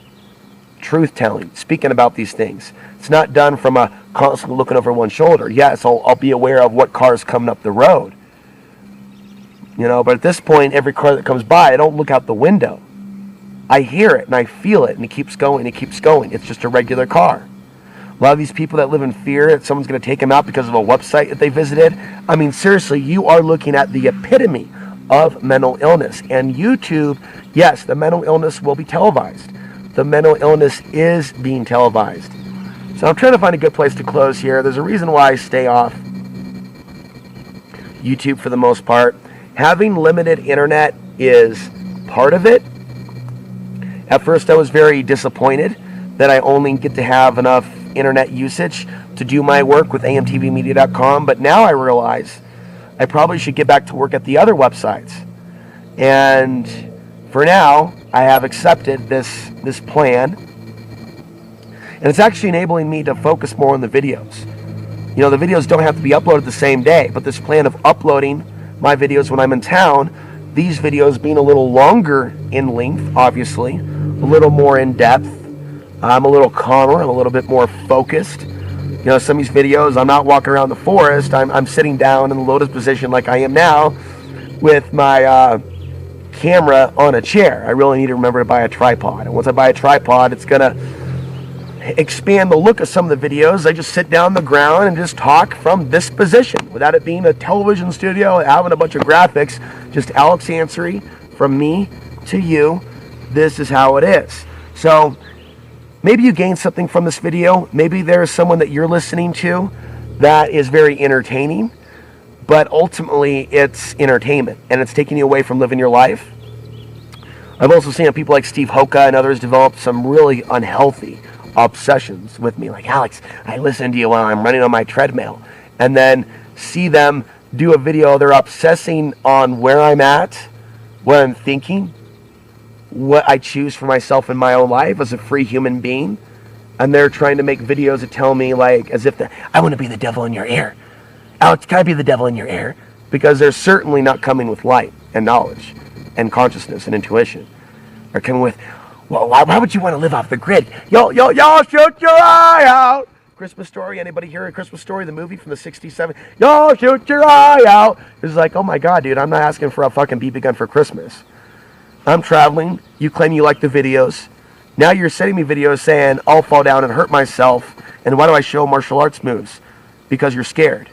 Truth-telling, speaking about these things. It's not done from a constantly looking over one shoulder. Yes, I'll be aware of what car's coming up the road. But at this point, every car that comes by, I don't look out the window. I hear it and I feel it, and it keeps going, it keeps going. It's just a regular car. A lot of these people that live in fear that someone's going to take them out because of a website that they visited. I mean, seriously, you are looking at the epitome of mental illness. And YouTube, yes, the mental illness will be televised. The mental illness is being televised. So I'm trying to find a good place to close here. There's a reason why I stay off YouTube for the most part. Having limited internet is part of it. At first I was very disappointed that I only get to have enough internet usage to do my work with amtvmedia.com, but now I realize I probably should get back to work at the other websites. And for now, I have accepted this plan. And it's actually enabling me to focus more on the videos. The videos don't have to be uploaded the same day, but this plan of uploading my videos when I'm in town, these videos being a little longer in length, obviously, a little more in depth. I'm a little calmer, I'm a little bit more focused. Some of these videos, I'm not walking around the forest. I'm sitting down in the lotus position like I am now with my camera on a chair. I really need to remember to buy a tripod. And once I buy a tripod, it's going to expand the look of some of the videos. I just sit down on the ground and just talk from this position without it being a television studio, having a bunch of graphics. Just Alex Ansary, from me to you. This is how it is. So maybe you gain something from this video. Maybe there's someone that you're listening to that is very entertaining, but ultimately it's entertainment and it's taking you away from living your life. I've also seen people like Steve Hoka and others develop some really unhealthy obsessions with me. Like, Alex, I listen to you while I'm running on my treadmill, and then see them do a video. They're obsessing on where I'm at, what I'm thinking, what I choose for myself in my own life as a free human being. And they're trying to make videos that tell me, like, as if I want to be the devil in your ear. Alex, can I be the devil in your ear? Because they're certainly not coming with light and knowledge and consciousness and intuition. They're coming with, well, why would you want to live off the grid? Y'all shoot your eye out. Christmas Story, anybody hear a Christmas Story, the movie from the 67? Y'all shoot your eye out. It's like, oh my God, dude, I'm not asking for a fucking BB gun for Christmas. I'm traveling. You claim you like the videos. Now you're sending me videos saying I'll fall down and hurt myself. And why do I show martial arts moves? Because you're scared.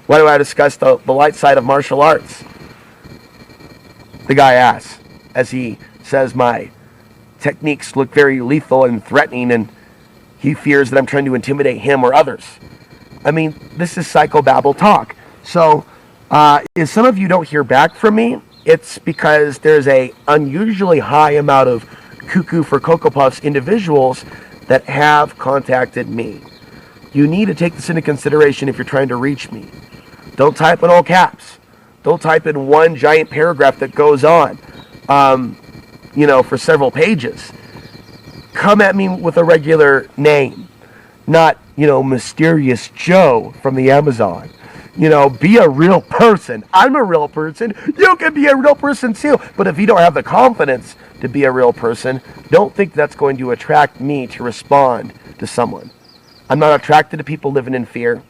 Why do I discuss the light side of martial arts? The guy asks, as he says my techniques look very lethal and threatening, and he fears that I'm trying to intimidate him or others. I mean, this is psychobabble talk. So, if some of you don't hear back from me, it's because there's a unusually high amount of cuckoo for Cocoa Puffs individuals that have contacted me. You need to take this into consideration if you're trying to reach me. Don't type in all caps. Don't type in one giant paragraph that goes on, for several pages. Come at me with a regular name, not, Mysterious Joe from the Amazon. Be a real person. I'm a real person. You can be a real person too. But if you don't have the confidence to be a real person, don't think that's going to attract me to respond to someone. I'm not attracted to people living in fear.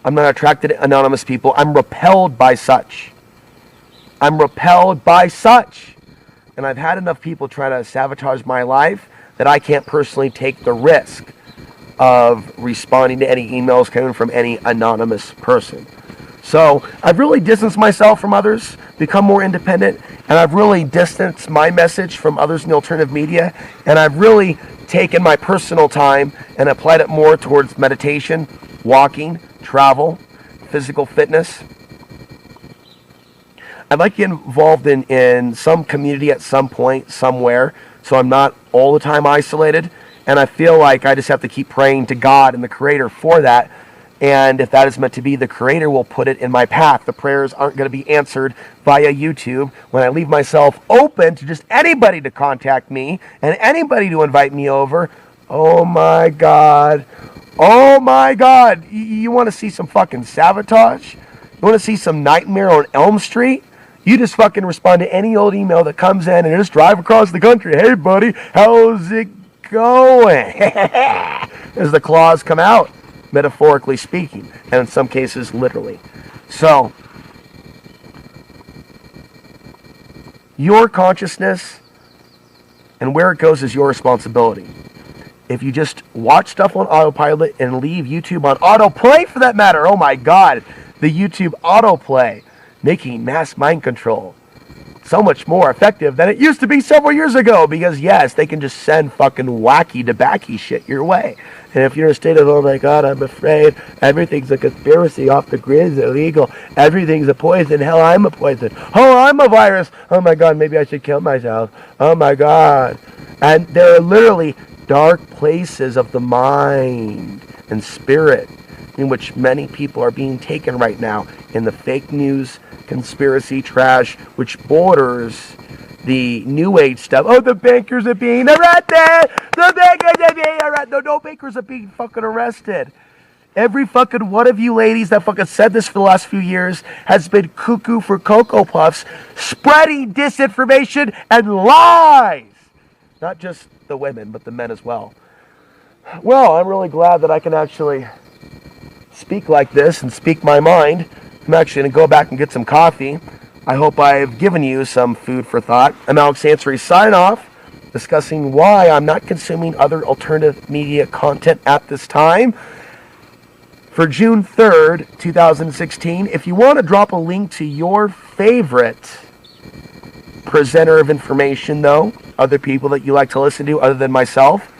I'm not attracted to anonymous people. I'm repelled by such. I'm repelled by such. And I've had enough people try to sabotage my life that I can't personally take the risk of responding to any emails coming from any anonymous person. So I've really distanced myself from others, become more independent, and I've really distanced my message from others in the alternative media, and I've really taken my personal time and applied it more towards meditation, walking, travel, physical fitness. I'd like to get involved in some community at some point, somewhere, so I'm not all the time isolated. And I feel like I just have to keep praying to God and the Creator for that. And if that is meant to be, the Creator will put it in my path. The prayers aren't going to be answered via YouTube. When I leave myself open to just anybody to contact me and anybody to invite me over, oh my God. Oh my God. You want to see some fucking sabotage? You want to see some nightmare on Elm Street? You just fucking respond to any old email that comes in and just drive across the country. Hey, buddy, how's it going? As the claws come out, metaphorically speaking, and in some cases, literally. So, your consciousness and where it goes is your responsibility. If you just watch stuff on autopilot and leave YouTube on autoplay for that matter, oh my God, the YouTube autoplay, making mass mind control so much more effective than it used to be several years ago, because yes, they can just send fucking wacky debacky shit your way. And if you're in a state of, oh my God, I'm afraid, everything's a conspiracy, off the grid is illegal, everything's a poison, hell, I'm a poison, oh, I'm a virus, oh my God, maybe I should kill myself, oh my God. And there are literally dark places of the mind and spirit in which many people are being taken right now in the fake news, conspiracy trash, which borders the new age stuff. Oh, the bankers are being arrested! The bankers are being arrested! No bankers are being fucking arrested. Every fucking one of you ladies that fucking said this for the last few years has been cuckoo for Cocoa Puffs, spreading disinformation and lies. Not just the women, but the men as well. Well, I'm really glad that I can actually speak like this and speak my mind. I'm actually going to go back and get some coffee. I hope I've given you some food for thought. I'm Alex Ansary, sign off, discussing why I'm not consuming other alternative media content at this time. For June 3rd, 2016, if you want to drop a link to your favorite presenter of information, though, other people that you like to listen to other than myself,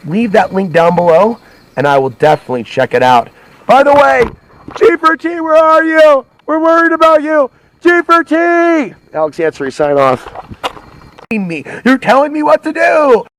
leave that link down below, and I will definitely check it out. By the way, G4T, where are you? We're worried about you. G4T! Alex Ansary, sign off. You're telling me what to do.